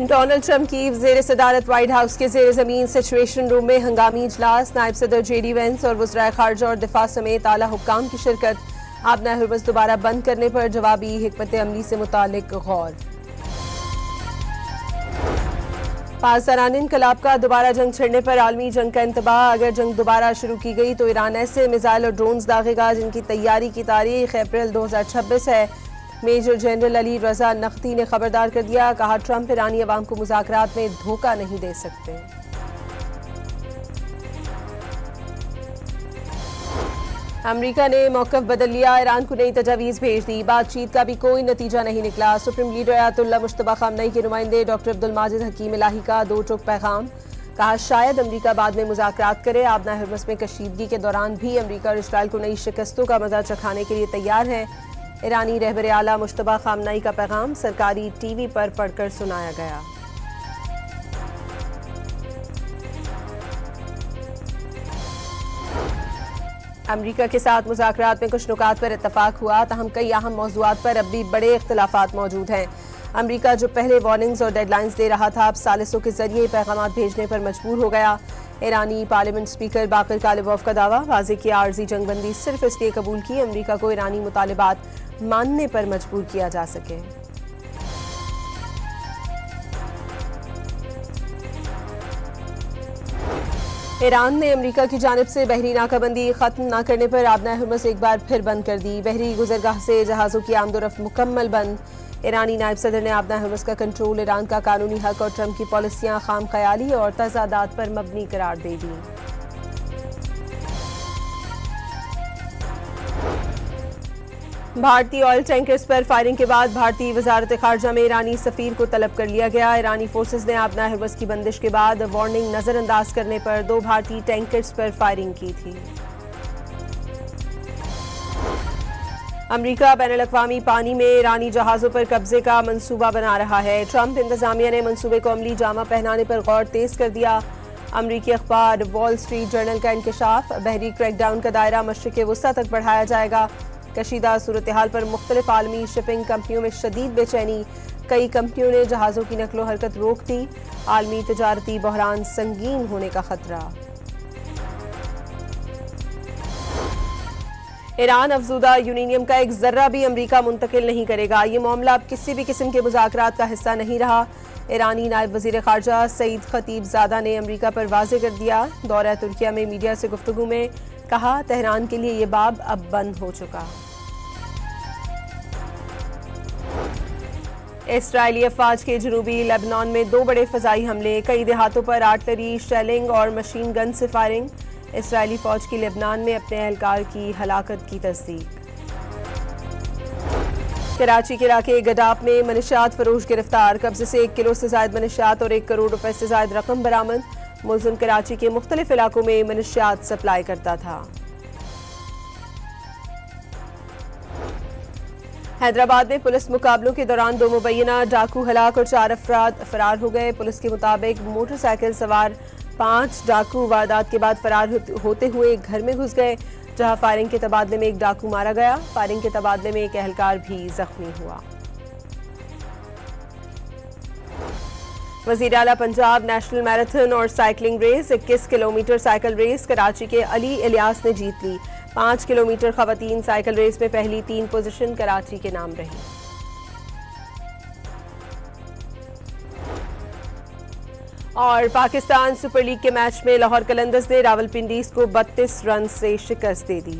Donald Trump की ज़ेर सदारत व्हाइट हाउस के ज़ेर ज़मीन सिचुएशन रूम में हंगामी इजलास। नायब सदर JD वेंस और वज़राए खारजा और दिफा समेत आला हुक्काम की शिरकत। आबना हरबस दोबारा बंद करने पर जवाबी हिकमत अमली से मुतालिक गौर। पाकिस्तान इनकलाब का दोबारा जंग छिड़ने पर आलमी जंग का इंतबाह। अगर जंग दोबारा शुरू की गई तो ईरान ऐसे मिसाइल और ड्रोन्स दागेगा जिनकी तैयारी की तारीख अप्रैल 2026 है। मेजर जनरल अली रजा नकवी ने खबरदार कर दिया, कहा ट्रंप ईरानी अवाम को मुज़ाकरात में धोखा नहीं दे सकते। अमरीका ने मौक़िफ़ बदल लिया, ईरान को नई तजावीज़ भेज दी। बातचीत का भी कोई नतीजा नहीं निकला। सुप्रीम लीडर आयतुल्लाह मुश्तबा खामनई के नुमाइंदे डॉक्टर अब्दुल माजिद हकीम इलाही का दो टुक पैगाम। कहा शायद अमरीका बाद में मुज़ाकरात करे। आबना हरबस में कशीदगी के दौरान भी अमरीका और इसराइल को नई शिकस्तों का मजा चखाने के लिए तैयार है। ईरानी रहबर आला मुश्तबा खामनई का पैगाम सरकारी TV पर पढ़कर सुनाया गया। अमरीका के साथ मुज़ाकरात में कुछ नुकात पर इत्तफाक हुआ, तहम कई अहम मौज़ूआत पर अब भी बड़े इख्तिलाफ़ात मौजूद हैं। अमरीका जो पहले वार्निंग्स और डेडलाइंस दे रहा था, अब सालिसों के जरिए पैगाम भेजने पर मजबूर हो गया। ईरानी पार्लियामेंट स्पीकर बाकिर कालिबोफ का दावा, वाज़ेह किया आर्जी जंगबंदी सिर्फ इसलिए कबूल की अमरीका को ईरानी मुतालिबात मानने पर मजबूर किया जा सके। ईरान ने अमरीका की जानिब से बहरी नाकाबंदी खत्म न करने पर आबना हरबस एक बार फिर बंद कर दी। बहरी गुजरगाह से जहाज़ों की आमदोरफ्त मुकम्मल बंद। ईरानी नायब सदर ने आबना हरबस का कंट्रोल ईरान का कानूनी हक और ट्रंप की पॉलिसियां खाम ख्याली और तजादात पर मबनी करार दे दी। भारतीय ऑयल टैंकर्स पर फायरिंग के बाद भारतीय वजारत खारजा में ईरानी सफीर को तलब कर लिया गया। ईरानी फोर्सेस ने आबना हरबस की बंदिश के बाद वार्निंग नजरअंदाज करने पर 2 भारतीय टैंकर्स पर फायरिंग की थी। अमरीका बैनुल-अक़वामी पानी में ईरानी जहाज़ों पर कब्जे का मंसूबा बना रहा है। ट्रंप इंतजामिया ने मंसूबे को अमली जामा पहनाने पर गौर तेज कर दिया। अमरीकी अखबार वॉल स्ट्रीट जर्नल का इंकशाफ, बहरी क्रैकडाउन का दायरा मशरिक़ वुस्ता तक बढ़ाया जाएगा। कशीदा सूरत हाल पर मुख्तलिफ आलमी शिपिंग कंपनियों में शदीद बेचैनी। कई कंपनियों ने जहाज़ों की नकलो हरकत रोक दी। आलमी तजारती बहरान संगीन होने का खतरा। ईरान अफजूदा यूरेनियम का एक जर्रा भी अमरीका मुंतकिल नहीं करेगा। ये मामला अब किसी भी किस्म के मुज़ाकरात का हिस्सा नहीं रहा। ईरानी नायब वज़ीर खारजा सईद खतीबजादा ने अमरीका पर वाज़े कर दिया। दौरा तुर्किया में मीडिया से गुफ्तगू में कहा, तेहरान के लिए ये बाब अब बंद हो चुका। इसराइली अफवाज के जनूबी लेबनान में 2 बड़े फ़ज़ाई हमले। कई देहातों पर आर्टलरी, शेलिंग और मशीन गन से फायरिंग। इसराइली फौज की लेबनान में अपने एहलकार की हलाकत की तस्दीक। कराची के इलाके गडाप में मनशियात फरोश गिरफ्तार। कब्जे से 1 किलो से ज्यादा मनशियात और 1 करोड़ रुपए से ज्यादा रकम बरामद। मुलजिम कराची के मुख्तलिफ इलाकों में मनशियात सप्लाई करता था। हैदराबाद में पुलिस मुकाबलों के दौरान 2 मुबैना डाकू हलाक और 4 अफराद फरार हो गए। पुलिस के मुताबिक मोटरसाइकिल सवार 5 डाकू वारदात के बाद फरार होते हुए एक घर में घुस गए, जहां फायरिंग के तबादले में एक डाकू मारा गया। फायरिंग के तबादले में एक एहलकार भी जख्मी हुआ। वज़ीर आला पंजाब नेशनल मैराथन और cycling race 21 kilometre cycle race Karachi के अली इलियास ने जीत ली। 5 किलोमीटर खवातीन साइकिल रेस में पहली 3 पोजीशन कराची के नाम रही। और पाकिस्तान सुपर लीग के मैच में लाहौर कलंदर्स ने रावलपिंडीज को 32 रन से शिकस्त दे दी।